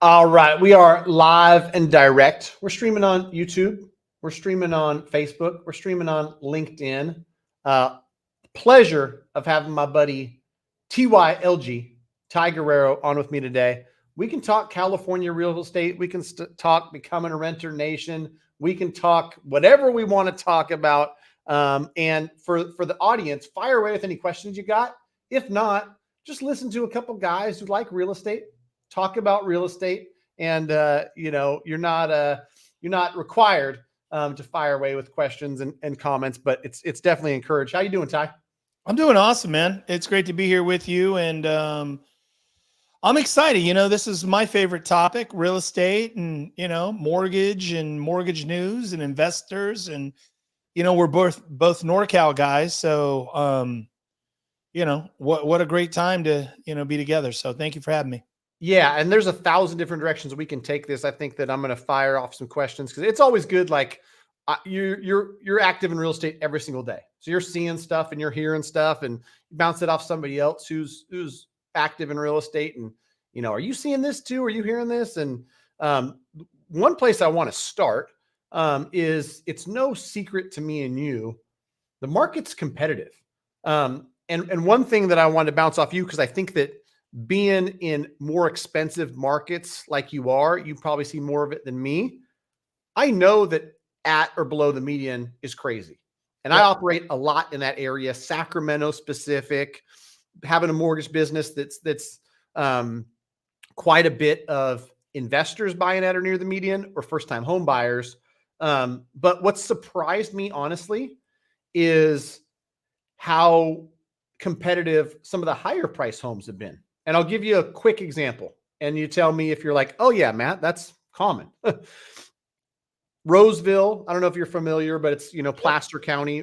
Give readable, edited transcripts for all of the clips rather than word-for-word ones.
All right, we are live and direct. We're streaming on YouTube. We're streaming on Facebook. We're streaming on LinkedIn. Pleasure of having my buddy TYLG, Ty Guerrero, on with me today. We can talk California real estate. We can talk becoming a renter nation. We can talk whatever we want to talk about. And for the audience, fire away with any questions you got. If not, just listen to a couple guys who like real estate, talk about real estate, and you're not required to fire away with questions and comments, but it's definitely encouraged. How you doing, Ty? I'm doing awesome, man. It's great to be here with you, and I'm excited. This is my favorite topic: real estate, and mortgage and mortgage news and investors, and we're both NorCal guys, so what a great time to be together. So thank you for having me. Yeah, and there's 1,000 different directions we can take this. I think that I'm going to fire off some questions because it's always good. Like you're active in real estate every single day, so you're seeing stuff and you're hearing stuff, and you bounce it off somebody else who's active in real estate. And are you seeing this too? Are you hearing this? And one place I want to start is it's no secret to me and you, the market's competitive. And one thing that I wanted to bounce off you, because I think that being in more expensive markets like you probably see more of it than me. I know that at or below the median is crazy. And I operate a lot in that area, Sacramento specific, having a mortgage business that's quite a bit of investors buying at or near the median or first-time home buyers. But what surprised me, honestly, is how competitive some of the higher price homes have been. And I'll give you a quick example, and you tell me if you're like, oh yeah, Matt, that's common. Roseville, I don't know if you're familiar, but it's, Placer County,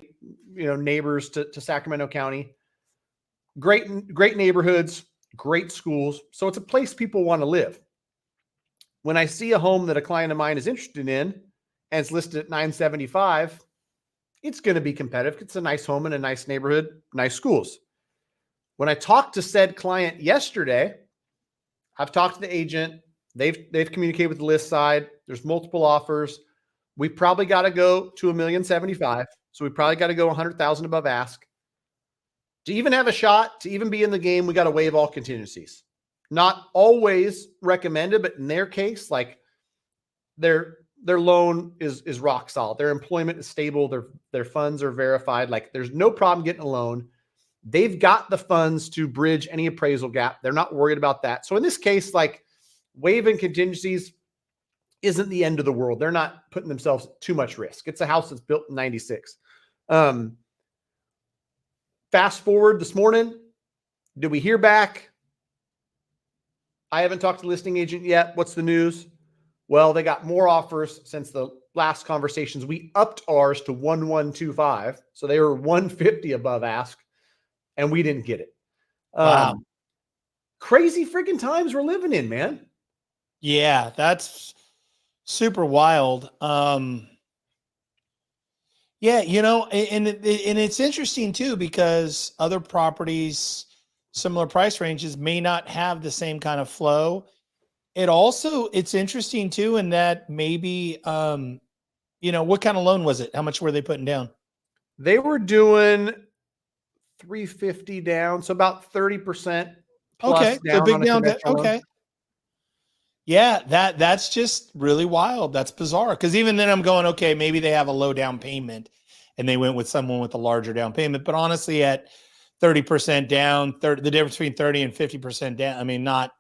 neighbors to Sacramento County. Great neighborhoods, great schools. So it's a place people want to live. When I see a home that a client of mine is interested in and it's listed at $975, it's going to be competitive. It's a nice home in a nice neighborhood, nice schools. When I talked to said client yesterday, I've talked to the agent. They've communicated with the list side. There's multiple offers. We probably got to go to $1,075,000. So we probably got to go 100,000 above ask. To even have a shot, to even be in the game, we got to waive all contingencies. Not always recommended, but in their case, like their loan is rock solid. Their employment is stable. Their funds are verified. Like there's no problem getting a loan. They've got the funds to bridge any appraisal gap. They're not worried about that. So in this case, like waiving contingencies isn't the end of the world. They're not putting themselves at too much risk. It's a house that's built in 96. Fast forward this morning. Did we hear back? I haven't talked to the listing agent yet. What's the news? Well, they got more offers since the last conversations. We upped ours to 1,125. So they were 150 above ask. And we didn't get it. Wow. Crazy freaking times we're living in, man. Yeah, that's super wild. Yeah, and it's interesting too, because other properties, similar price ranges may not have the same kind of flow. It's interesting too, in that maybe, what kind of loan was it? How much were they putting down? They were doing 350 down, so about 30% plus. Okay, down. So big on down. Okay. Yeah, that's just really wild. That's bizarre. Because even then I'm going, okay, maybe they have a low down payment and they went with someone with a larger down payment. But honestly, at 30% down, the difference between 30 and 50% down, I mean, not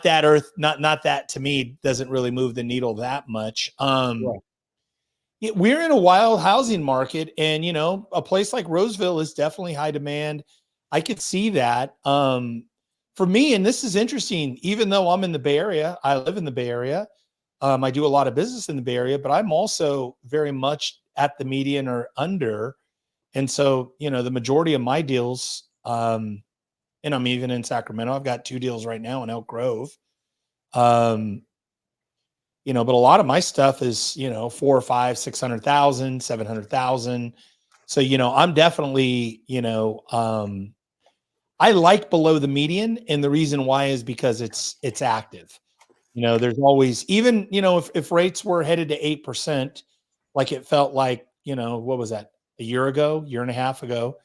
that to me doesn't really move the needle that much. We're in a wild housing market, and a place like Roseville is definitely high demand. I could see that. For me, and this is interesting, even though I'm in the Bay Area, I live in the Bay Area. I do a lot of business in the Bay Area, but I'm also very much at the median or under. And so, the majority of my deals, and I'm even in Sacramento, I've got 2 deals right now in Elk Grove. But a lot of my stuff is, 4 or 5, 600,000, 700,000. So, I'm definitely, I like below the median. And the reason why is because it's active. There's always, even, if rates were headed to 8%, like it felt like, what was that, a year and a half ago,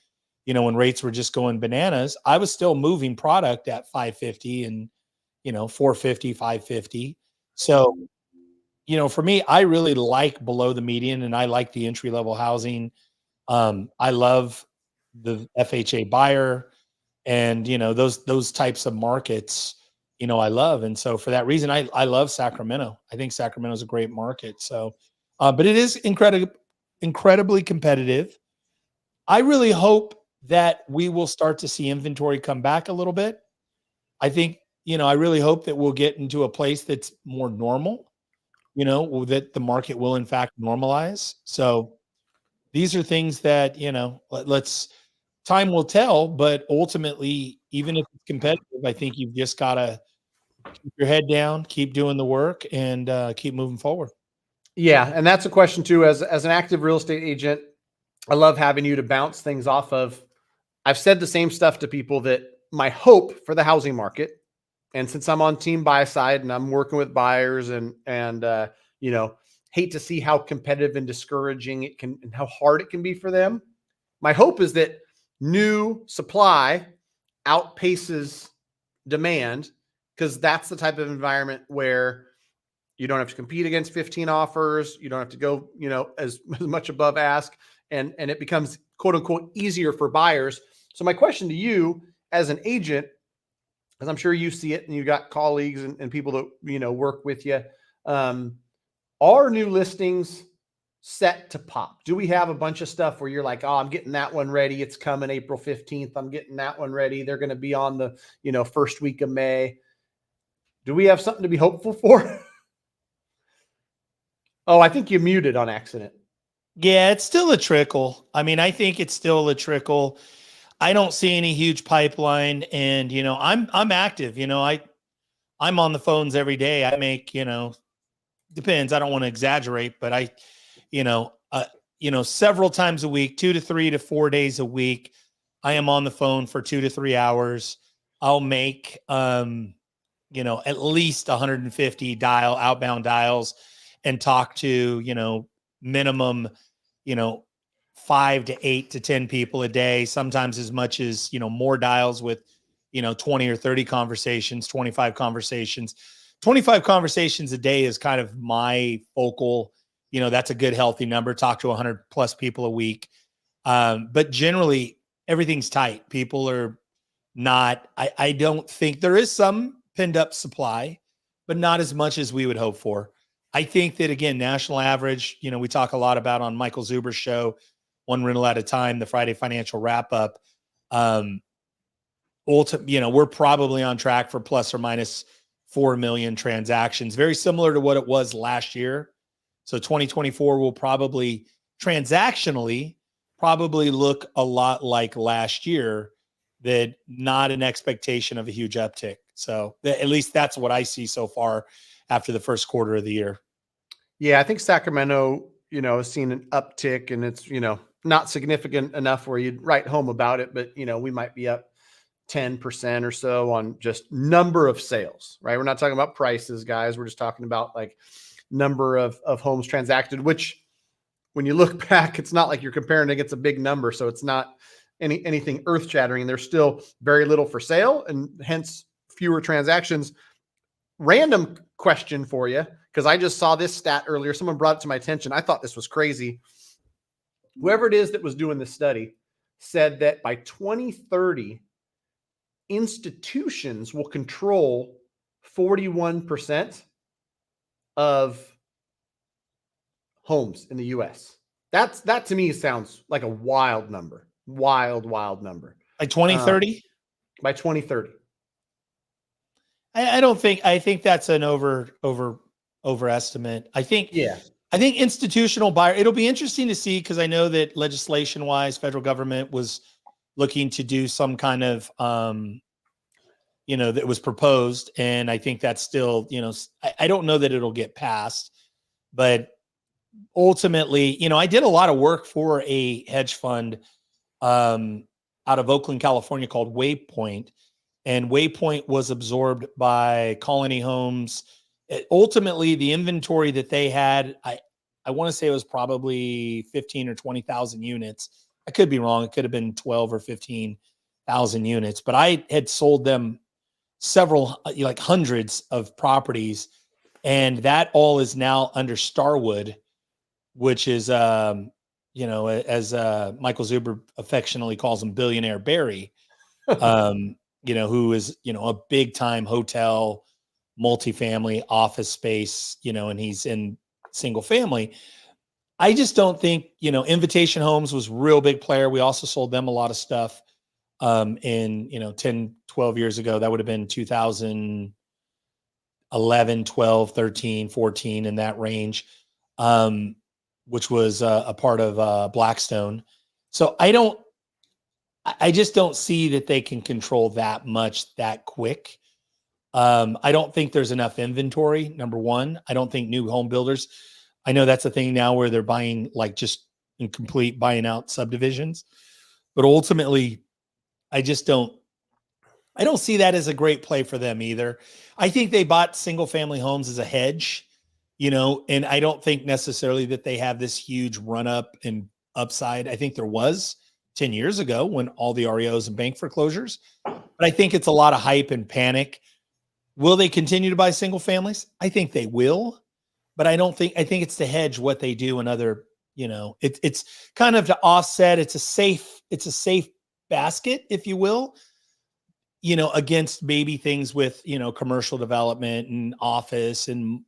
when rates were just going bananas, I was still moving product at 550 and, 450, 550. So, for me, I really like below the median and I like the entry level housing. I love the FHA buyer and, those types of markets, I love. And so for that reason, I love Sacramento. I think Sacramento is a great market. So, but it is incredibly competitive. I really hope that we will start to see inventory come back a little bit. I think, I really hope that we'll get into a place that's more normal, that the market will in fact normalize. So these are things that, let's, time will tell, but ultimately, even if it's competitive, I think you've just got to keep your head down, keep doing the work, and keep moving forward. Yeah, and that's a question too. As an active real estate agent, I love having you to bounce things off of. I've said the same stuff to people, that my hope for the housing market, and since I'm on team buy side and I'm working with buyers and hate to see how competitive and discouraging it can and how hard it can be for them. My hope is that new supply outpaces demand, because that's the type of environment where you don't have to compete against 15 offers. You don't have to go, as much above ask, and it becomes quote unquote easier for buyers. So my question to you as an agent, because I'm sure you see it and you got colleagues and people that, work with you, are new listings set to pop? Do we have a bunch of stuff where you're like, oh, I'm getting that one ready, it's coming April 15th, I'm getting that one ready, they're going to be on the, first week of May? Do we have something to be hopeful for? Oh, I think you muted on accident. Yeah, it's still a trickle. I mean, I think it's still a trickle. I don't see any huge pipeline, and I'm active. I'm on the phones every day. I make, depends. I don't want to exaggerate, but I, several times a week, 2 to 3 to 4 days a week, I am on the phone for 2 to 3 hours. I'll make, at least 150 outbound dials and talk to, minimum, 5 to 8 to 10 people a day, sometimes as much as, more dials with, 20 or 30 conversations, 25 conversations. 25 conversations a day is kind of my focal, that's a good healthy number. Talk to 100 plus people a week. But generally everything's tight. People are not, I don't think there is some pinned up supply, but not as much as we would hope for. I think that, again, national average, we talk a lot about on Michael Zuber's show, One Rental at a Time, the Friday financial wrap up. We're probably on track for plus or minus 4 million transactions, very similar to what it was last year. So 2024 will probably transactionally look a lot like last year, that not an expectation of a huge uptick. So at least that's what I see so far after the first quarter of the year. Yeah, I think Sacramento, has seen an uptick, and it's, not significant enough where you'd write home about it, but, we might be up 10% or so on just number of sales, right? We're not talking about prices, guys. We're just talking about like number of homes transacted, which when you look back, it's not like you're comparing against a big number. So it's not anything earth shattering. There's still very little for sale and hence fewer transactions. Random question for you, because I just saw this stat earlier. Someone brought it to my attention. I thought this was crazy. Whoever it is that was doing this study said that by 2030, institutions will control 41% of homes in the US. That to me sounds like a wild number. Wild number. By 2030? By 2030. I think that's an overestimate. I think institutional buyer, it'll be interesting to see, because I know that legislation wise, federal government was looking to do some kind of, that was proposed. And I think that's still, I don't know that it'll get passed, but ultimately, I did a lot of work for a hedge fund out of Oakland, California called Waypoint. And Waypoint was absorbed by Colony Homes ultimately the inventory that they had, I want to say it was probably 15 or 20,000 units. I could be wrong. It could have been 12 or 15,000 units, but I had sold them several, like hundreds of properties. And that all is now under Starwood, which is, as Michael Zuber affectionately calls him, Billionaire Barry, who is, a big time hotel, multifamily office space, and he's in single family. I just don't think, Invitation Homes was a real big player. We also sold them a lot of stuff in 10, 12 years ago. That would have been 2011, 12, 13, 14, in that range, which was a part of Blackstone. So I just don't see that they can control that much that quick. I don't think there's enough inventory. Number one, I don't think new home builders, I know that's a thing now where they're buying like just in complete buying out subdivisions, but ultimately I don't see that as a great play for them either. I think they bought single family homes as a hedge, and I don't think necessarily that they have this huge run up and upside. I think there was 10 years ago when all the REOs and bank foreclosures, but I think it's a lot of hype and panic. Will they continue to buy single families? I think they will, but I think it's to hedge what they do in other, it's kind of to offset. It's a safe basket, if you will, against maybe things with, commercial development and office and,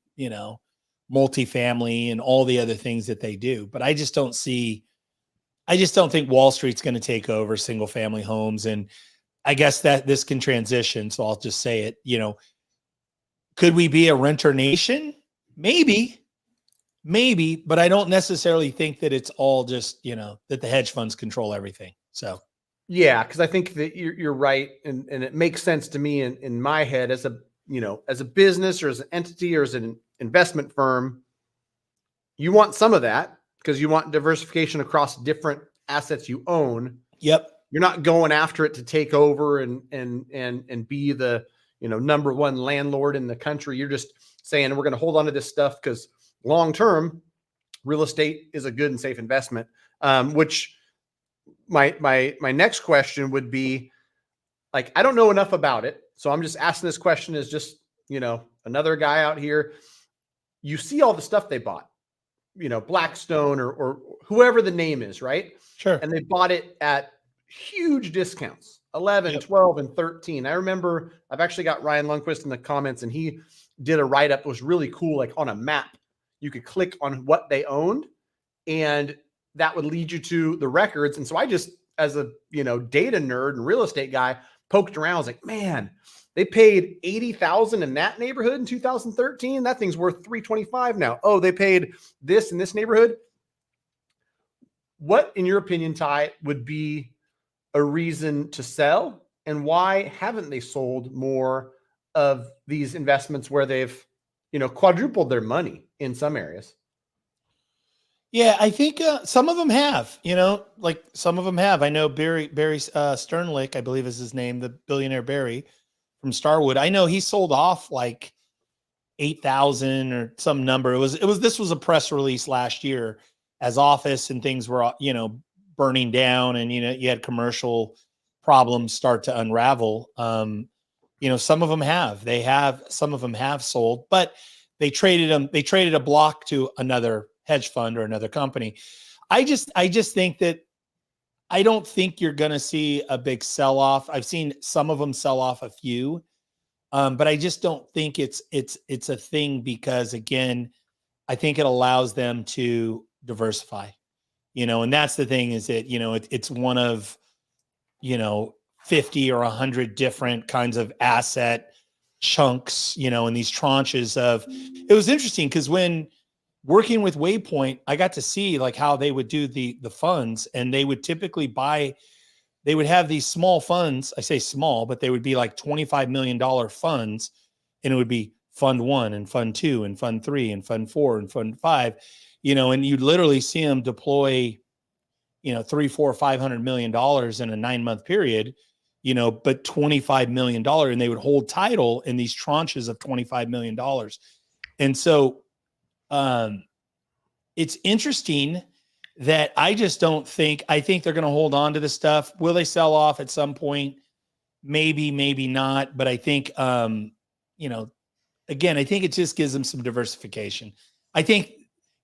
multifamily and all the other things that they do. But I just don't think Wall Street's going to take over single family homes. And I guess that this can transition. So I'll just say it, could we be a renter nation? Maybe, but I don't necessarily think that it's all just, that the hedge funds control everything. So. Yeah, because I think that you're right, and it makes sense to me in my head as a business or as an entity or as an investment firm. You want some of that because you want diversification across different assets you own. Yep. You're not going after it to take over and be the number one landlord in the country. You're just saying we're going to hold on to this stuff because long term, real estate is a good and safe investment. Which my next question would be, like, I don't know enough about it, so I'm just asking this question as just another guy out here. You see all the stuff they bought, Blackstone or whoever the name is, right? Sure. And they bought it at huge discounts, 11, Yep. 12, and 13. I remember I've actually got Ryan Lundquist in the comments, and he did a write-up that was really cool, like on a map. You could click on what they owned, and that would lead you to the records. And so I just, as a data nerd and real estate guy, poked around. I was like, man, they paid $80,000 in that neighborhood in 2013. That thing's worth $325 now. Oh, they paid this in this neighborhood. What, in your opinion, Ty, would be a reason to sell, and why haven't they sold more of these investments where they've, quadrupled their money in some areas? Yeah, I think some of them have, like some of them have. I know Barry Sternlicht, I believe is his name, the billionaire Barry from Starwood. I know he sold off like 8,000 or some number. This was a press release last year as office and things were, burning down, and, you had commercial problems start to unravel. Some of them some of them have sold, but they traded a block to another hedge fund or another company. I just think that I don't think you're going to see a big sell-off. I've seen some of them sell off a few, but I just don't think it's a thing because, again, I think it allows them to diversify, and that's the thing is that, it's one of, 50 or 100 different kinds of asset chunks, in these tranches of. It was interesting because when working with Waypoint, I got to see like how they would do the funds, and they would typically they would have these small funds. I say small, but they would be like $25 million funds, and it would be fund 1 and fund 2 and fund 3 and fund 4 and fund 5, and you'd literally see them deploy, $300, $400, $500 million in a 9-month period, but $25 million, and they would hold title in these tranches of $25 million. And so it's interesting that I just don't think, I think they're going to hold on to the stuff. Will they sell off at some point? Maybe, maybe not. But I think, you know, again, I think it just gives them some diversification. I think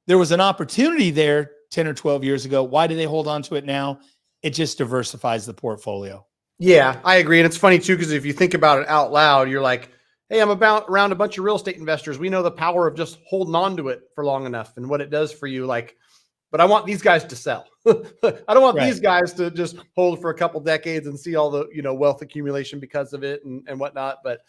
there was an opportunity there 10 or 12 years ago. Why do they hold on to it now? It just diversifies the portfolio. Yeah, I agree. And it's funny too, because if you think about it out loud, you're like, hey, I'm around a bunch of real estate investors. We know the power of just holding on to it for long enough and what it does for you. Like, but I want these guys to sell. I don't want these guys to just hold for a couple decades and see all the, wealth accumulation because of it and whatnot. But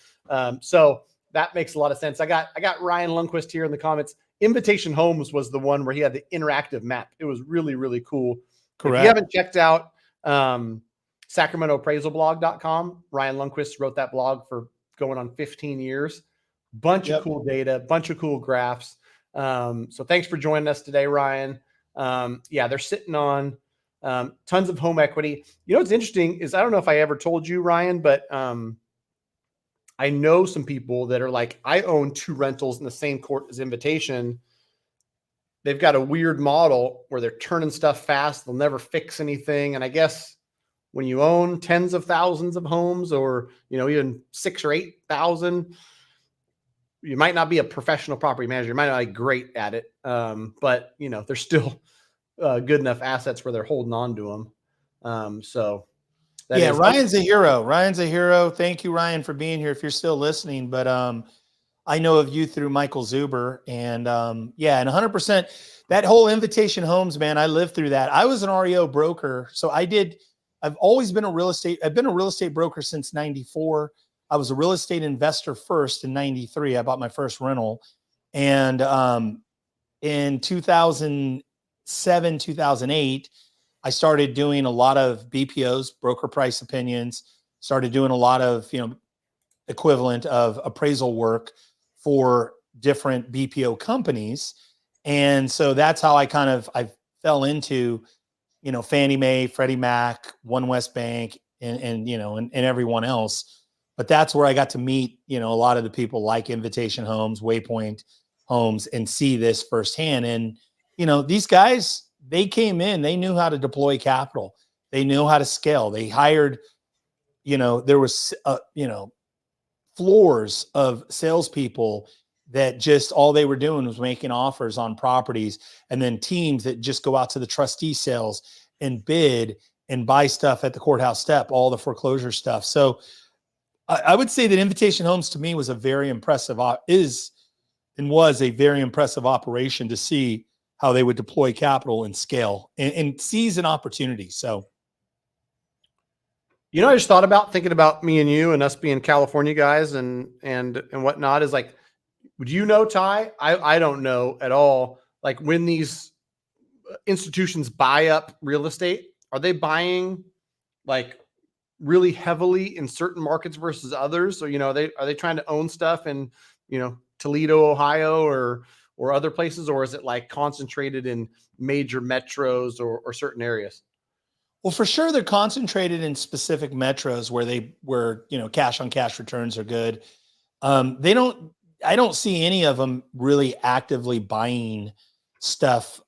so that makes a lot of sense. I got Ryan Lundquist here in the comments. Invitation Homes was the one where he had the interactive map. It was really, really cool. Correct. If you haven't checked out SacramentoAppraisalblog.com, Ryan Lundquist wrote that blog for going on 15 years. Bunch of cool data, bunch of cool graphs. So thanks for joining us today, Ryan. They're sitting on tons of home equity. What's interesting is, I don't know if I ever told you, Ryan, but I know some people that are like, I own 2 rentals in the same court as Invitation. They've got a weird model where they're turning stuff fast. They'll never fix anything. And I guess when you own tens of thousands of homes, or, even 6,000 or 8,000, you might not be a professional property manager. You might not be great at it. But they're still good enough assets where they're holding on to them. Ryan's a hero. Ryan's a hero. Thank you, Ryan, for being here, if you're still listening. But I know of you through Michael Zuber, and and 100%, that whole Invitation Homes, man, I lived through that. I was an REO broker. So I've always been I've been a real estate broker since 94. I was a real estate investor first in 93. I bought my first rental. And in 2007, 2008, I started doing a lot of BPOs, broker price opinions, started doing a lot of, equivalent of appraisal work for different BPO companies. And so that's how I fell into, Fannie Mae, Freddie Mac, One West Bank, and everyone else. But that's where I got to meet, a lot of the people like Invitation Homes, Waypoint Homes, and see this firsthand. And, these guys, they came in, they knew how to deploy capital. They knew how to scale. They hired, there was, floors of salespeople that just all they were doing was making offers on properties, and then teams that just go out to the trustee sales and bid and buy stuff at the courthouse step, all the foreclosure stuff. So I would say that Invitation Homes to me was a very impressive, was a very impressive operation to see how they would deploy capital and scale and seize an opportunity. So, I just thought about thinking about me and you and us being California guys and whatnot, is like, would Ty? I don't know at all. Like, when these institutions buy up real estate, are they buying like really heavily in certain markets versus others? Or, are they trying to own stuff in, Toledo, Ohio, or other places? Or is it like concentrated in major metros or certain areas? Well, for sure, they're concentrated in specific metros where cash on cash returns are good. I don't see any of them really actively buying stuff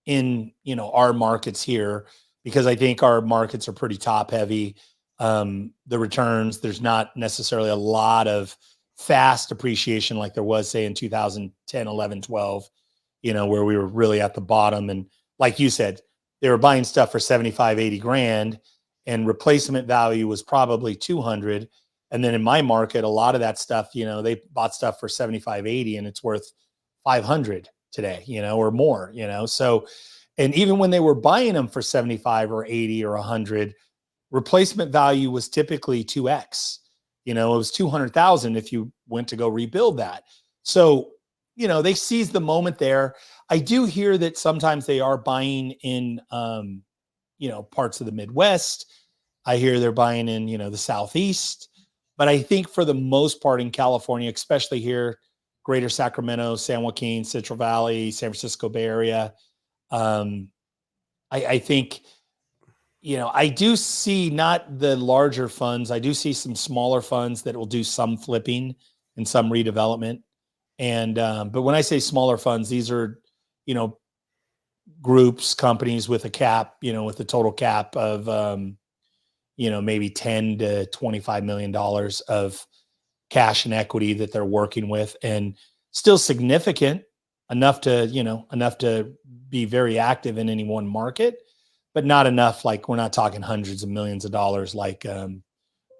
in our markets here, because I think our markets are pretty top heavy. The returns, there's not necessarily a lot of fast appreciation like there was, say, in 2010, 11, 12, where we were really at the bottom. And like you said, they were buying stuff for 75, 80 grand, and replacement value was probably 200. And then in my market, a lot of that stuff, they bought stuff for 75, 80, and it's worth 500 today, or more, So, and even when they were buying them for 75 or 80 or 100, replacement value was typically 2x. It was 200,000 if you went to go rebuild that. So, they seized the moment there. I do hear that sometimes they are buying in, parts of the Midwest. I hear they're buying in, the Southeast. But I think for the most part in California, especially here, Greater Sacramento, San Joaquin, Central Valley, San Francisco Bay Area, I think, I do see not the larger funds. I do see some smaller funds that will do some flipping and some redevelopment. And, but when I say smaller funds, these are, you know, groups, companies with a cap, you know, with a total cap of, you know, maybe 10 to $25 million of cash and equity that they're working with, and still significant enough to, you know, enough to be very active in any one market, but not enough. Like, we're not talking hundreds of millions of dollars, like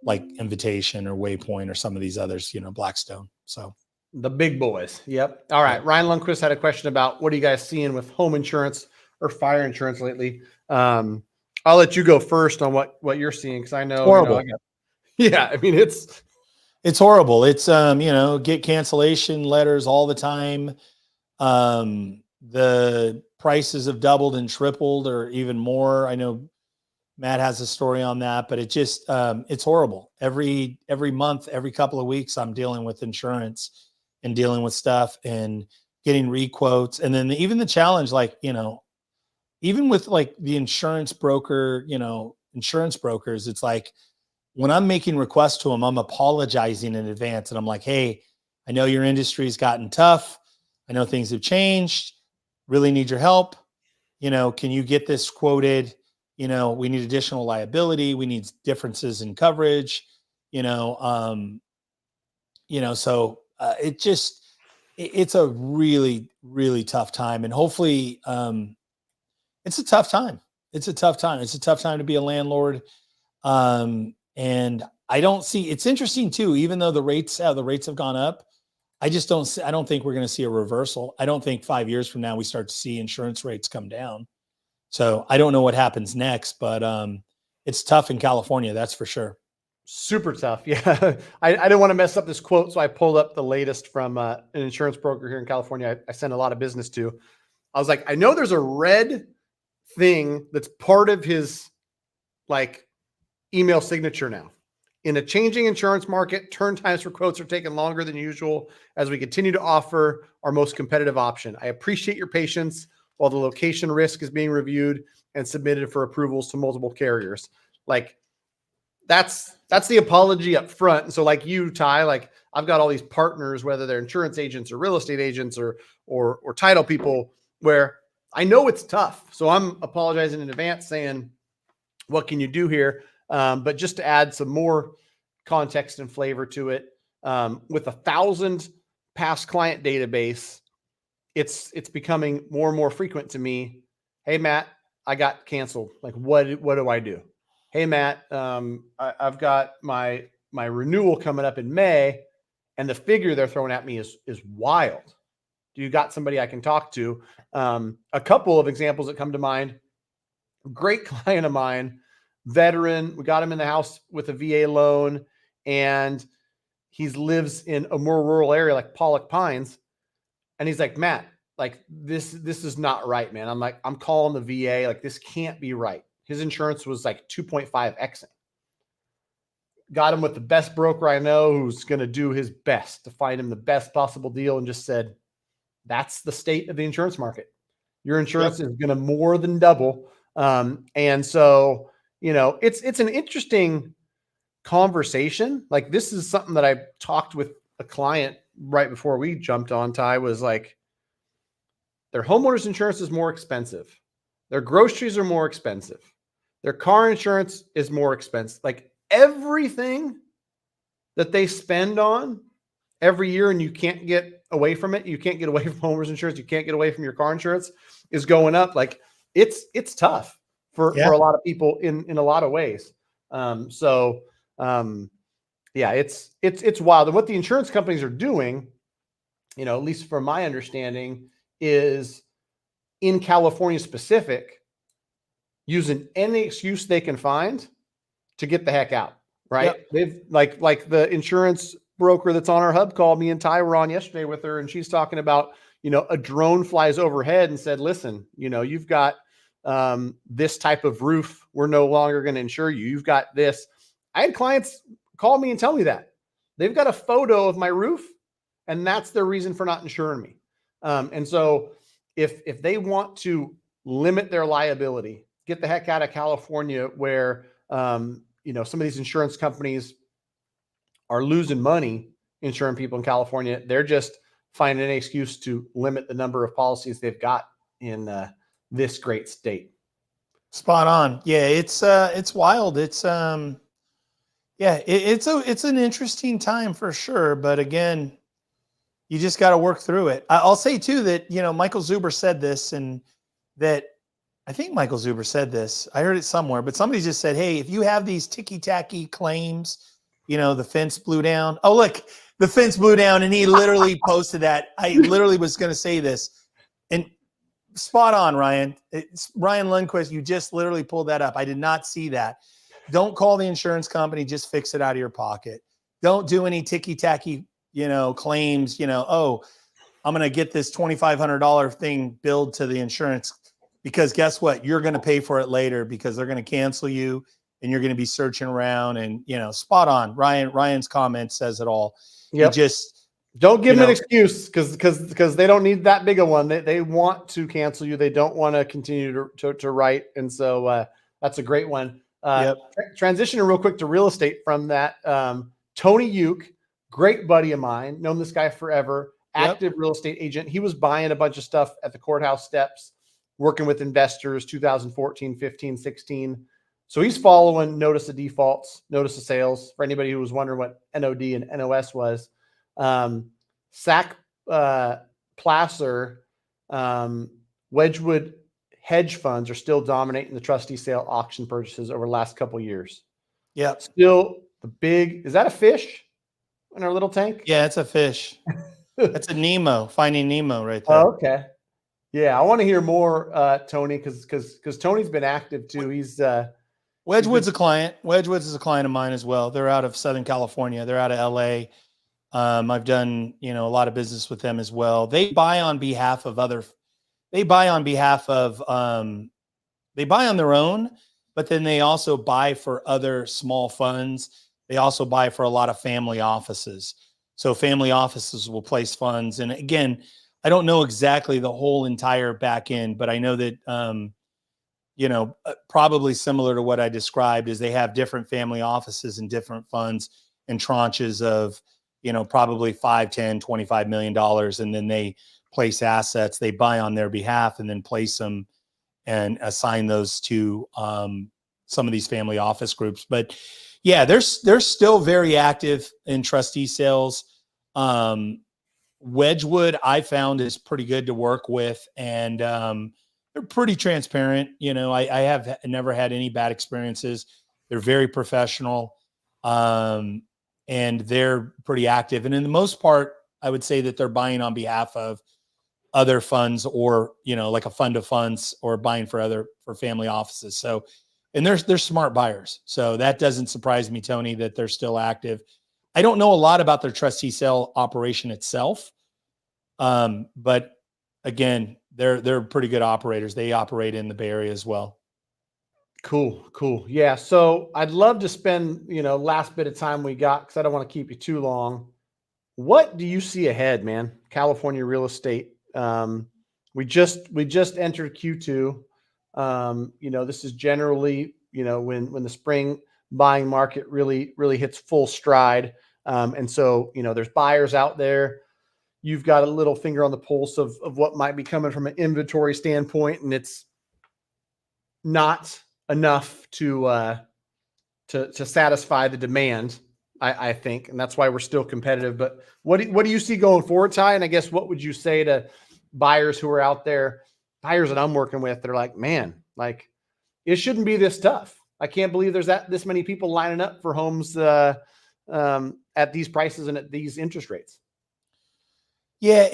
Invitation or Waypoint or some of these others, you know, Blackstone. So the big boys. Yep. All right. Yeah. Ryan Lundquist had a question about what are you guys seeing with home insurance or fire insurance lately? I'll let you go first on what you're seeing, because I know, horrible. Yeah, I mean, It's horrible. It's, you know, get cancellation letters all the time. The prices have doubled and tripled or even more. I know Matt has a story on that, but it just, it's horrible. Every month, every couple of weeks, I'm dealing with insurance and dealing with stuff and getting requotes. And then even the challenge, like, you know, even with like the insurance broker, you know, insurance brokers, it's like, when I'm making requests to them, I'm apologizing in advance. And I'm like, hey, I know your industry's gotten tough. I know things have changed. Really need your help. You know, can you get this quoted? You know, we need additional liability. We need differences in coverage, you know, so it's a really, really tough time. And hopefully, it's a tough time. It's a tough time. It's a tough time to be a landlord. And I don't see, it's interesting too, even though the rates have gone up, I don't think we're going to see a reversal. I don't think 5 years from now, we start to see insurance rates come down. So I don't know what happens next, but, it's tough in California. That's for sure. super tough. Yeah. I didn't want to mess up this quote, so I pulled up the latest from an insurance broker here in California. I send a lot of business to. I was like, I know there's a red thing that's part of his like email signature now. In a changing insurance market, turn times for quotes are taking longer than usual as we continue to offer our most competitive option. I appreciate your patience while the location risk is being reviewed and submitted for approvals to multiple carriers. Like, that's the apology up front. And so like you, Ty, like I've got all these partners, whether they're insurance agents or real estate agents or title people, where I know it's tough. So I'm apologizing in advance saying, what can you do here? But just to add some more context and flavor to it, with 1,000 past client database, it's becoming more and more frequent to me. Hey, Matt, I got canceled. Like, what do I do? Hey, Matt, I've got my renewal coming up in May, and the figure they're throwing at me is wild. Do you got somebody I can talk to? A couple of examples that come to mind. Great client of mine, veteran. We got him in the house with a VA loan, and he lives in a more rural area like Pollock Pines. And he's like, Matt, like this is not right, man. I'm like, I'm calling the VA. Like, this can't be right. His insurance was like 2.5x. Got him with the best broker I know, who's going to do his best to find him the best possible deal, and just said, that's the state of the insurance market. Your insurance is going to more than double. And so, you know, it's an interesting conversation. Like, this is something that I talked with a client right before we jumped on. Ty was like, their homeowners insurance is more expensive. Their groceries are more expensive. Their car insurance is more expensive. Like, everything that they spend on every year, and you can't get away from it. You can't get away from homeowners insurance. You can't get away from your car insurance, is going up. Like, it's tough for a lot of people in a lot of ways. Yeah, it's wild. And what the insurance companies are doing, you know, at least from my understanding, is in California specific, using any excuse they can find to get the heck out. Right. Yep. They've like the insurance broker that's on our hub called me, and Ty were on yesterday with her, and she's talking about, you know, a drone flies overhead and said, listen, you know, you've got this type of roof. We're no longer going to insure you. You've got this. I had clients call me and tell me that they've got a photo of my roof, and that's their reason for not insuring me. And so if they want to limit their liability, get the heck out of California, where, you know, some of these insurance companies are losing money insuring people in California. They're just find any excuse to limit the number of policies they've got in this great state. Spot on. Yeah, it's wild. It's it's an interesting time for sure. But again, you just got to work through it. I'll say too that, Michael Zuber said this, and that I think Michael Zuber said this. I heard it somewhere, but somebody just said, hey, if you have these ticky-tacky claims, the fence blew down. Oh, look, the fence blew down, and he literally posted that. I literally was going to say this. And spot on, Ryan. It's Ryan Lundquist, you just literally pulled that up. I did not see that. Don't call the insurance company. Just fix it out of your pocket. Don't do any ticky-tacky, claims, oh, I'm going to get this $2,500 thing billed to the insurance, because guess what? You're going to pay for it later, because they're going to cancel you and you're going to be searching around. And, spot on. Ryan's comment says it all. Yep. You just don't give them an excuse, because they don't need that big a one. They want to cancel you. They don't want to continue to write. And so that's a great one. Transitioning real quick to real estate from that. Tony Uke, great buddy of mine, known this guy forever, active real estate agent. He was buying a bunch of stuff at the courthouse steps, working with investors 2014, 15, 16. So he's following notice of defaults, notice of sales. For anybody who was wondering what NOD and NOS was, Sack Placer, Wedgwood hedge funds are still dominating the trustee sale auction purchases over the last couple of years. Yeah. Still the big, is that a fish in our little tank? Yeah, it's a fish. That's a Nemo, Finding Nemo right there. Oh, okay. Yeah, I want to hear more, Tony, because Tony's been active too. He's Wedgwood's a client. Wedgwood's is a client of mine as well. They're out of Southern California. They're out of LA. I've done, a lot of business with them as well. They buy on behalf of they buy on their own, but then they also buy for other small funds. They also buy for a lot of family offices. So family offices will place funds. And again, I don't know exactly the whole entire back end, but I know that, probably similar to what I described is they have different family offices and different funds and tranches of, probably $5, $10, $25 million. And then they place assets, they buy on their behalf and then place them and assign those to some of these family office groups. But yeah, they're still very active in trustee sales. Wedgwood, I found, is pretty good to work with, and they're pretty transparent. I have never had any bad experiences. They're very professional, and they're pretty active. And in the most part, I would say that they're buying on behalf of other funds, or like a fund of funds, or buying for family offices. So, and they're smart buyers. So that doesn't surprise me, Tony, that they're still active. I don't know a lot about their trustee sale operation itself. But again, they're pretty good operators. They operate in the Bay Area as well. Cool. Yeah. So I'd love to spend, last bit of time we got, because I don't want to keep you too long. What do you see ahead, man? California real estate. We just entered Q2. This is generally, when the spring buying market really hits full stride. And so, there's buyers out there. You've got a little finger on the pulse of what might be coming from an inventory standpoint, and it's not enough to satisfy the demand, I think, and that's why we're still competitive. But what do you see going forward, Ty? And I guess what would you say to buyers who are out there, buyers that I'm working with, that are like, man, like, it shouldn't be this tough. I can't believe there's this many people lining up for homes at these prices and at these interest rates. Yeah,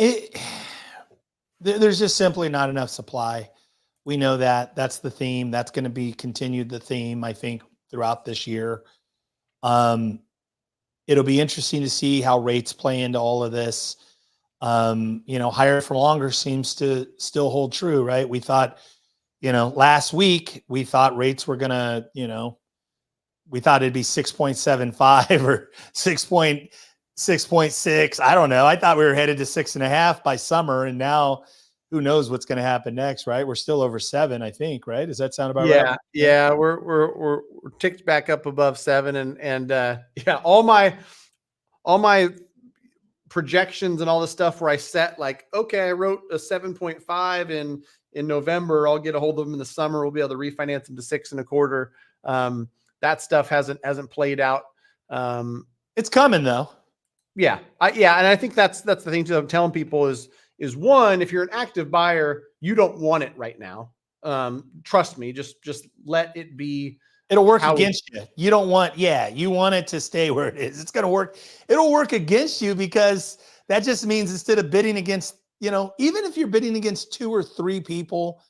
there's just simply not enough supply. We know that. That's the theme. That's going to be continued the theme, I think, throughout this year. It'll be interesting to see how rates play into all of this. Higher for longer seems to still hold true, right? We thought, last week, we thought rates were going to, we thought it'd be 6.75 or 6.6. I don't know. I thought we were headed to 6.5 by summer, and now who knows what's going to happen next, right? We're still over 7, I think, right? Does that sound about right? Yeah. We're ticked back up above 7, and all my projections and all this stuff where I set like, okay, I wrote a 7.5 in November. I'll get a hold of them in the summer. We'll be able to refinance them to 6.25. That stuff hasn't played out. It's coming though. Yeah. And I think that's the thing too. I'm telling people is one, if you're an active buyer, you don't want it right now. Trust me, just let it be. It'll work against you. You don't want, you want it to stay where it is. It's going to work. It'll work against you because that just means instead of bidding against, even if you're bidding against 2 or 3 people,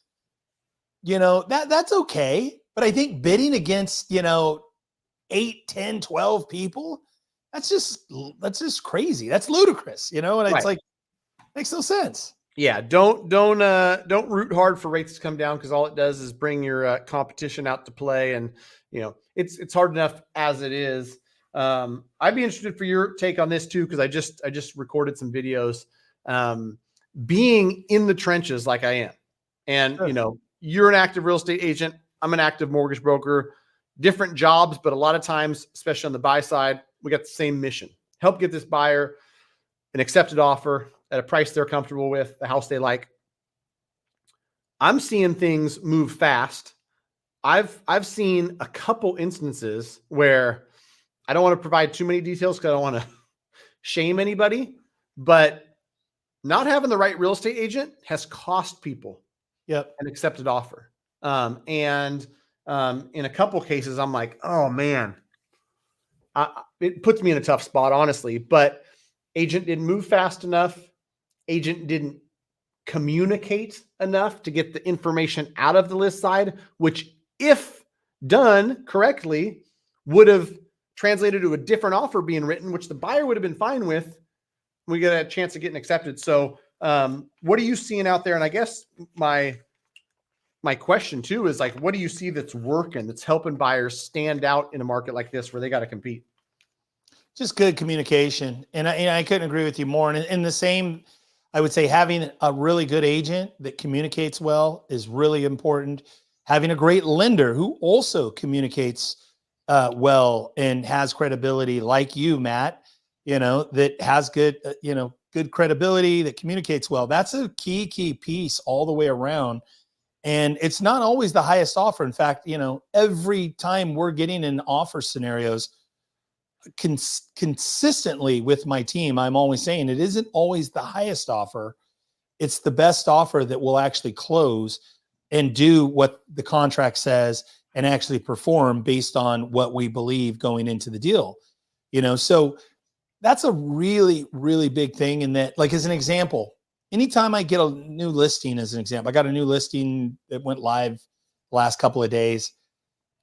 that's okay. But I think bidding against, 8, 10, 12 people, that's just crazy. That's ludicrous, and it's like, makes no sense. Yeah. Don't root hard for rates to come down, because all it does is bring your competition out to play. And, it's hard enough as it is. I'd be interested for your take on this too, because I just recorded some videos, being in the trenches like I am. And, Sure. You're an active real estate agent. I'm an active mortgage broker, different jobs, but a lot of times, especially on the buy side, we got the same mission: help get this buyer an accepted offer at a price they're comfortable with, the house they like. I'm seeing things move fast. I've seen a couple instances where I don't want to provide too many details because I don't want to shame anybody, but not having the right real estate agent has cost people an accepted offer. In a couple cases, I'm like, oh man, it puts me in a tough spot, honestly. But agent didn't move fast enough. Agent didn't communicate enough to get the information out of the list side, which, if done correctly, would have translated to a different offer being written, which the buyer would have been fine with. We get a chance of getting accepted. So what are you seeing out there? And I guess my question too is like, what do you see that's working, that's helping buyers stand out in a market like this where they got to compete? Just good communication. And I couldn't agree with you more. And the same, I would say, having a really good agent that communicates well is really important. Having a great lender who also communicates well and has credibility, like you, Matt, that has good, good credibility, that communicates well. That's a key piece all the way around. And it's not always the highest offer. In fact, every time we're getting in offer scenarios, consistently with my team, I'm always saying it isn't always the highest offer. It's the best offer that will actually close and do what the contract says and actually perform based on what we believe going into the deal. So that's a really, really big thing. In that, like, as an example, anytime I get a new listing, as an example, I got a new listing that went live the last couple of days,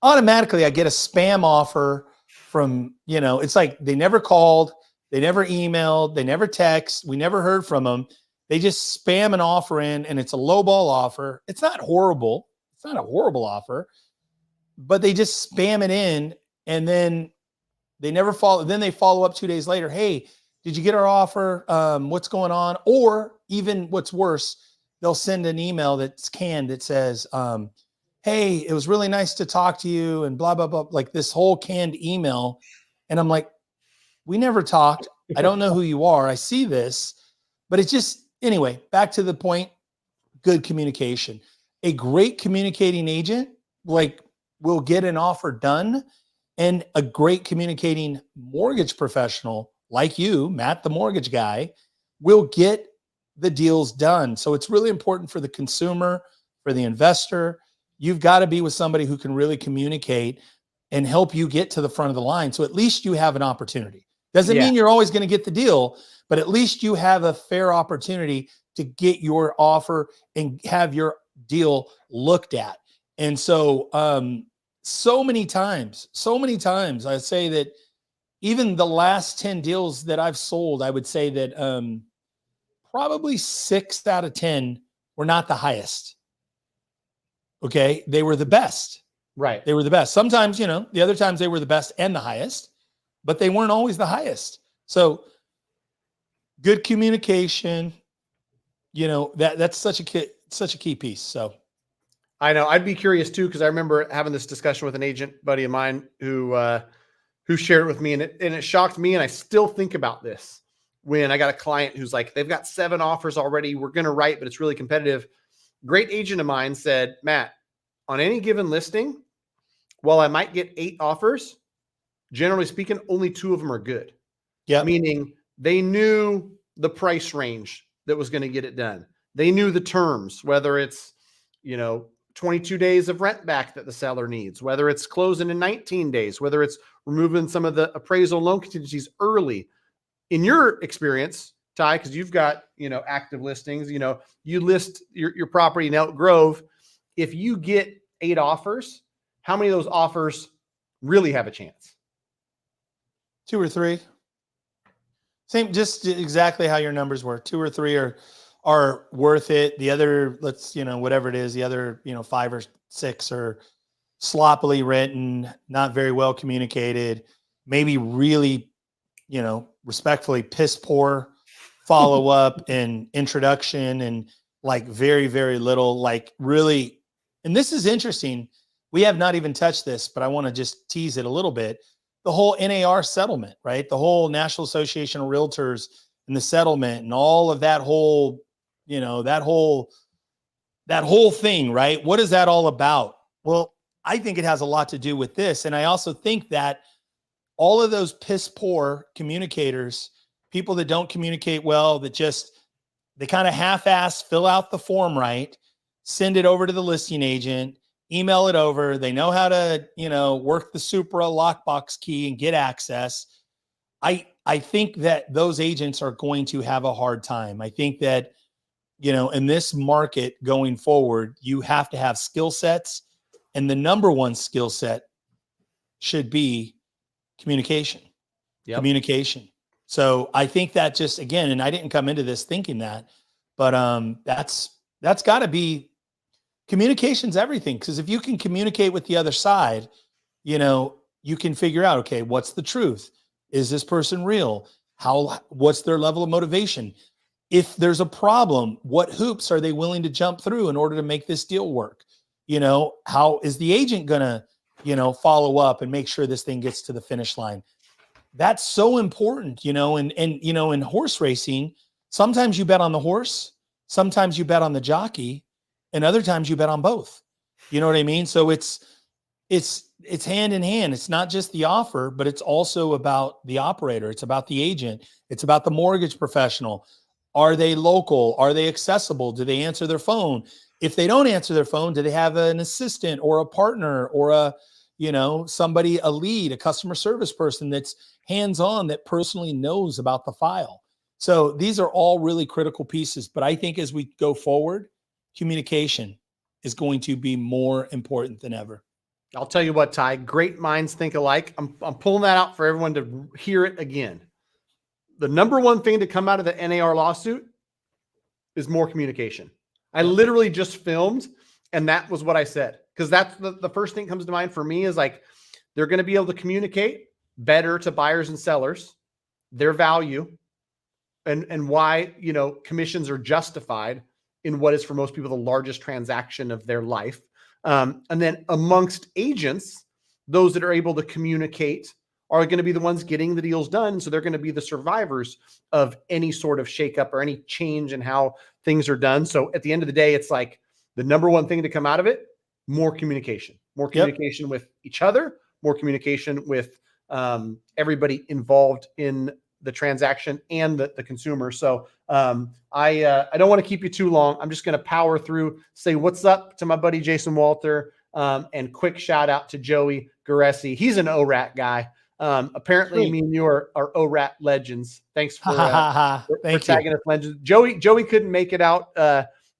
automatically I get a spam offer from, it's like they never called, they never emailed, they never text, we never heard from them. They just spam an offer in, and it's a lowball offer. It's not horrible. It's not a horrible offer, but they just spam it in, and then they never follow. Then they follow up 2 days later. Hey, did you get our offer? What's going on? Or even what's worse, they'll send an email that's canned that says, hey, it was really nice to talk to you, and blah, blah, blah, like this whole canned email. And I'm like, we never talked. I don't know who you are. I see this, but it's just, anyway, back to the point, good communication. A great communicating agent, will get an offer done, and a great communicating mortgage professional like you, Matt, the mortgage guy, will get the deals done. So it's really important for the consumer, for the investor. You've got to be with somebody who can really communicate and help you get to the front of the line. So at least you have an opportunity. Doesn't mean you're always going to get the deal, but at least you have a fair opportunity to get your offer and have your deal looked at. And so, so many times, I say that even the last 10 deals that I've sold, I would say that probably 6 out of 10 were not the highest. Okay. They were the best. Right. They were the best. Sometimes, the other times they were the best and the highest, but they weren't always the highest. So good communication, that's such a key piece. So I know I'd be curious too, because I remember having this discussion with an agent buddy of mine who shared it with me, and it shocked me. And I still think about this. when I got a client who's like, they've got 7 offers already. We're going to write, but it's really competitive. Great agent of mine said, Matt, on any given listing, while I might get 8 offers, generally speaking, only 2 of them are good. Yeah. Meaning they knew the price range that was going to get it done. They knew the terms, whether it's, 22 days of rent back that the seller needs, whether it's closing in 19 days, whether it's removing some of the appraisal loan contingencies early. In your experience, Ty, because you've got, active listings, you list your property in Elk Grove. If you get 8 offers, how many of those offers really have a chance? 2 or 3. Same, just exactly how your numbers were. 2 or 3 are worth it. The other, whatever it is, the other, 5 or 6 are sloppily written, not very well communicated, maybe really, respectfully piss poor follow up and introduction, and like very, very little, like really. And this is interesting. We have not even touched this, but I want to just tease it a little bit. The whole NAR settlement, right? The whole National Association of Realtors and the settlement and all of that whole, that whole thing, right? What is that all about? Well, I think it has a lot to do with this. And I also think that all of those piss poor communicators, people that don't communicate well, that they kind of half-ass fill out the form right, send it over to the listing agent, email it over. They know how to, work the Supra lockbox key and get access. I think that those agents are going to have a hard time. I think that, in this market going forward, you have to have skill sets, and the number one skill set should be communication. Yep. Communication. So I think that just, again, and I didn't come into this thinking that, but that's got to be, communication's everything. Because if you can communicate with the other side, you can figure out, okay, what's the truth? Is this person real? What's their level of motivation? If there's a problem, what hoops are they willing to jump through in order to make this deal work? How is the agent gonna, follow up and make sure this thing gets to the finish line? That's so important, and in horse racing, sometimes you bet on the horse, sometimes you bet on the jockey, and other times you bet on both. You know what I mean? So it's hand in hand. It's not just the offer, but it's also about the operator. It's about the agent. It's about the mortgage professional. Are they local? Are they accessible? Do they answer their phone? If they don't answer their phone, do they have an assistant or a partner or a lead, a customer service person that's hands-on, that personally knows about the file? So these are all really critical pieces. But I think as we go forward, communication is going to be more important than ever. I'll tell you what, Ty, great minds think alike. I'm pulling that out for everyone to hear it again. The number one thing to come out of the NAR lawsuit is more communication. I literally just filmed, and that was what I said. Because that's the first thing that comes to mind for me is like, they're going to be able to communicate better to buyers and sellers, their value, and why, commissions are justified in what is for most people the largest transaction of their life. And then amongst agents, those that are able to communicate are going to be the ones getting the deals done. So they're going to be the survivors of any sort of shakeup or any change in how things are done. So at the end of the day, it's like the number one thing to come out of it, more communication with each other, more communication with everybody involved in the transaction and the consumer. So I don't want to keep you too long. I'm just going to power through, say what's up to my buddy Jason Walter, and quick shout out to Joey Guerrero. He's an ORAT guy. Apparently me and you are ORAT legends. Thanks for tagging us legends. Joey couldn't make it out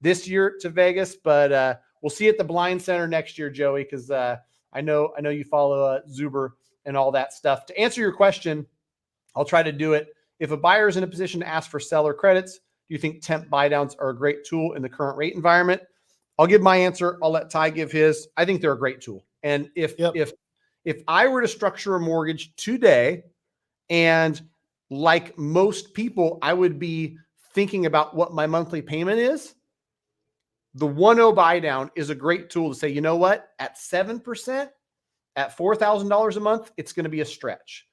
this year to Vegas, but we'll see you at the Blind Center next year, Joey, because I know you follow Zuber and all that stuff. To answer your question, I'll try to do it. If a buyer is in a position to ask for seller credits, do you think temp buy downs are a great tool in the current rate environment? I'll give my answer. I'll let Ty give his. I think they're a great tool. And if I were to structure a mortgage today, and like most people, I would be thinking about what my monthly payment is, the 1.0 buy down is a great tool to say, you know what, at 7%, at $4,000 a month, it's going to be a stretch.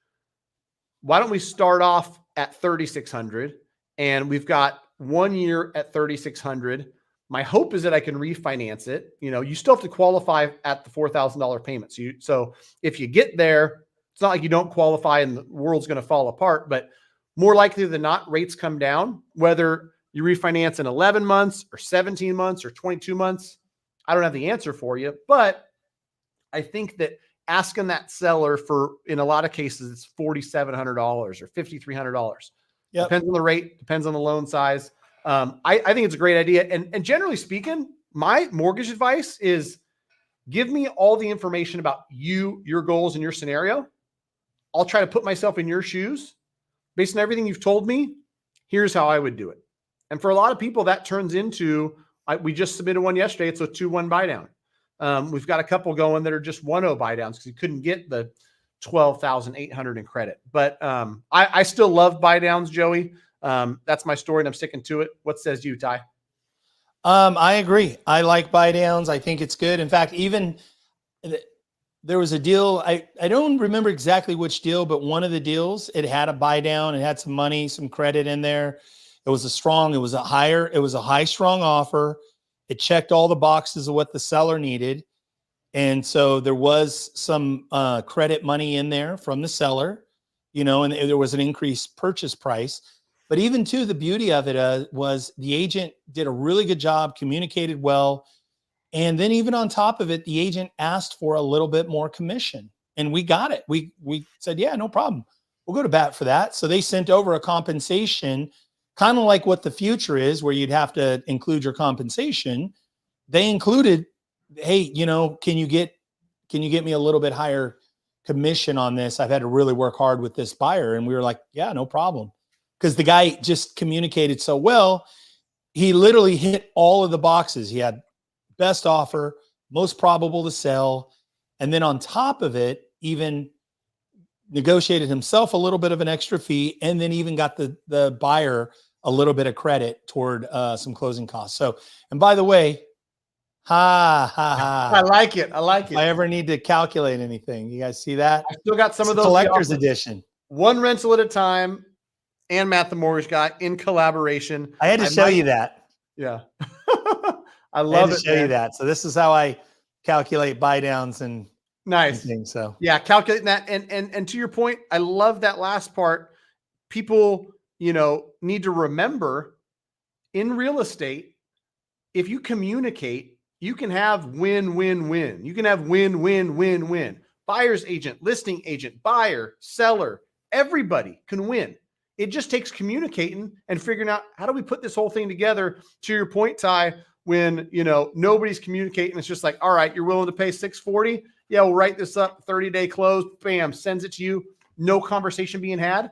Why don't we start off at 3,600 and we've got 1 year at 3,600. My hope is that I can refinance it. You still have to qualify at the $4,000 payment. So if you get there, it's not like you don't qualify and the world's going to fall apart, but more likely than not, rates come down, whether you refinance in 11 months or 17 months or 22 months. I don't have the answer for you, but I think that asking that seller for, in a lot of cases, it's $4,700 or $5,300. Yep. Depends on the rate, depends on the loan size. I think it's a great idea. And generally speaking, my mortgage advice is give me all the information about you, your goals, and your scenario. I'll try to put myself in your shoes. Based on everything you've told me, here's how I would do it. And for a lot of people, that turns into, we just submitted one yesterday. It's a 2-1 buy down. We've got a couple going that are just 1-0 buy downs because you couldn't get the 12,800 in credit. But I still love buy downs, Joey. That's my story and I'm sticking to it. What says you, Ty? I agree. I like buy downs. I think it's good. In fact, even there was a deal. I don't remember exactly which deal, but one of the deals, it had a buy down. It had some money, some credit in there. It was a high strong offer. It checked all the boxes of what the seller needed. And so there was some credit money in there from the seller, and there was an increased purchase price. But even too, the beauty of it was the agent did a really good job, communicated well. And then even on top of it, the agent asked for a little bit more commission and we got it. We said, yeah, no problem. We'll go to bat for that. So they sent over a compensation, kind of like what the future is, where you'd have to include your compensation. They included, hey, can you get me a little bit higher commission on this? I've had to really work hard with this buyer. And we were like, yeah, no problem. Because the guy just communicated so well. He literally hit all of the boxes. He had best offer, most probable to sell. And then on top of it, even negotiated himself a little bit of an extra fee and then even got the buyer a little bit of credit toward some closing costs. So, and by the way, I like it. If I ever need to calculate anything, you guys see that? I still got some of those collector's edition. One rental at a time and Matt the Mortgage Guy in collaboration. I had to show you that. Yeah. I love it. Show you that. So this is how I calculate buy downs and nice things. So yeah, calculating that. And to your point, I love that last part. People, need to remember in real estate, if you communicate, you can have win, win, win. You can have win, win, win, win. Buyer's agent, listing agent, buyer, seller, everybody can win. It just takes communicating and figuring out how do we put this whole thing together. To your point, Ty, when, nobody's communicating, it's just like, all right, you're willing to pay $640. Yeah, we'll write this up, 30-day close, bam, sends it to you. No conversation being had.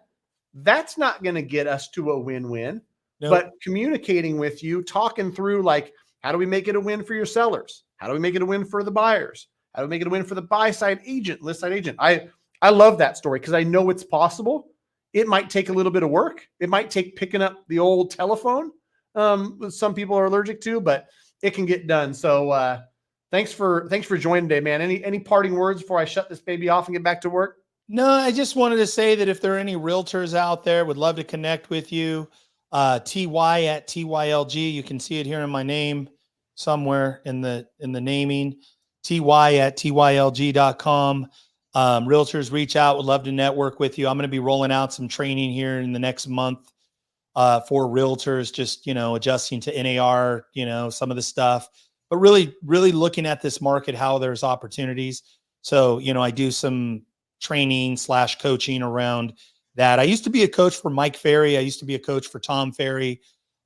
That's not going to get us to a win-win. Nope. But communicating with you, talking through like, how do we make it a win for your sellers? How do we make it a win for the buyers? How do we make it a win for the buy side agent, list side agent? I love that story because I know it's possible. It might take a little bit of work. It might take picking up the old telephone. Some people are allergic to, but it can get done. So thanks for joining today, man. Any parting words before I shut this baby off and get back to work? No, I just wanted to say that if there are any realtors out there, would love to connect with you. TY at TYLG. You can see it here in my name somewhere in the naming. TY at TYLG.com. Realtors reach out, would love to network with you. I'm going to be rolling out some training here in the next month for realtors, just, adjusting to NAR, some of the stuff, but really, really looking at this market, how there's opportunities. So, I do some training / coaching around that. I used to be a coach for Mike Ferry. I used to be a coach for Tom Ferry,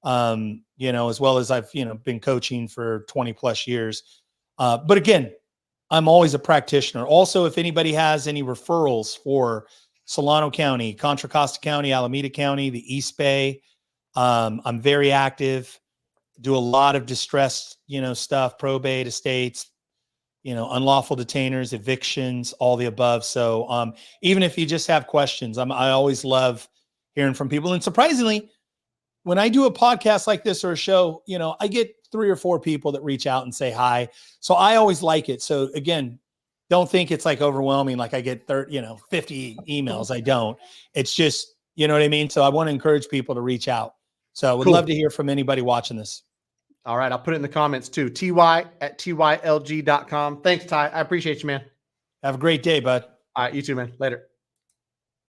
as well as I've, been coaching for 20 plus years. But again, I'm always a practitioner. Also, if anybody has any referrals for Solano County, Contra Costa County, Alameda County, the East Bay, I'm very active, do a lot of distressed, stuff, probate, estates, unlawful detainers, evictions, all the above. So even if you just have questions, I always love hearing from people. And surprisingly, when I do a podcast like this or a show, I get 3 or 4 people that reach out and say hi. So I always like it. So again, don't think it's like overwhelming. Like I get 50 emails. I don't. It's just You know what I mean? So I want to encourage people to reach out. So I would Cool. love to hear from anybody watching this. All right. I'll put it in the comments too. ty@tylg.com. Thanks, Ty. I appreciate you, man. Have a great day, bud. All right. You too, man. Later.